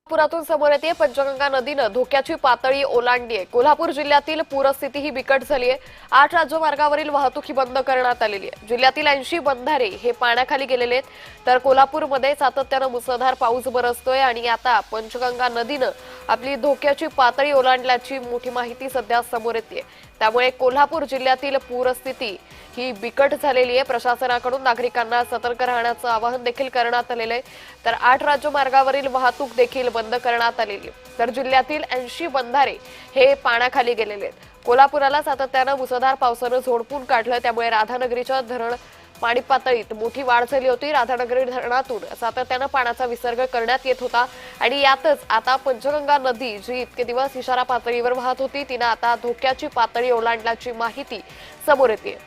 पुरातून समोर येते पंचगंगा नदीनं धोक्याची पातळी ओलांडली आहे। कोल्हापूर जिल्ह्यातील पूरस्थिती ही बिकट झाली आहे। 8 राज्यमार्गावरील वाहतूक ही बंद करण्यात आलेली आहे। जिल्ह्यातील 80 बंधारे हे पाण्याखाली गेलेले आहेत। तर कोल्हापूरमध्ये सातत्याने मुसळधार पाऊस बरसतोय आणि आता पंचगंगा नदीनं आपली धोक्याची पातळी ओलांडल्याची मोठी माहिती सध्या समोर येते। त्यामुळे कोल्हापूर जिल्ह्यातील पूरस्थिती ही बिकट झालेली आहे। प्रशासनाकडून नागरिकांना सतर्क राहण्याचं आवाहन देखील करण्यात आलेलं आहे। तर 8 राज्यमार्गावरील वाहतूक देखील बंद करण्यात आलेली आहे। तर जिल्ह्यातील 80 बंधारे हे पाण्याखाली गेलेले आहेत। कोल्हापुराला सातत्याने मुसळधार पावसानं झोडपून काढलं। त्यामुळे राधानगरीच्या धरण पाणी पातळीत मोठी वाढ झाली होती। राधानगरी धरणातून सातत्याने पाण्याचा विसर्ग करण्यात येत होता आणि यातच आता पंचगंगा नदी जी इतके दिवस इशारा पातळीवर वाहत होती तिने आता धोक्याची पातळी ओलांडल्याची माहिती समोर येते।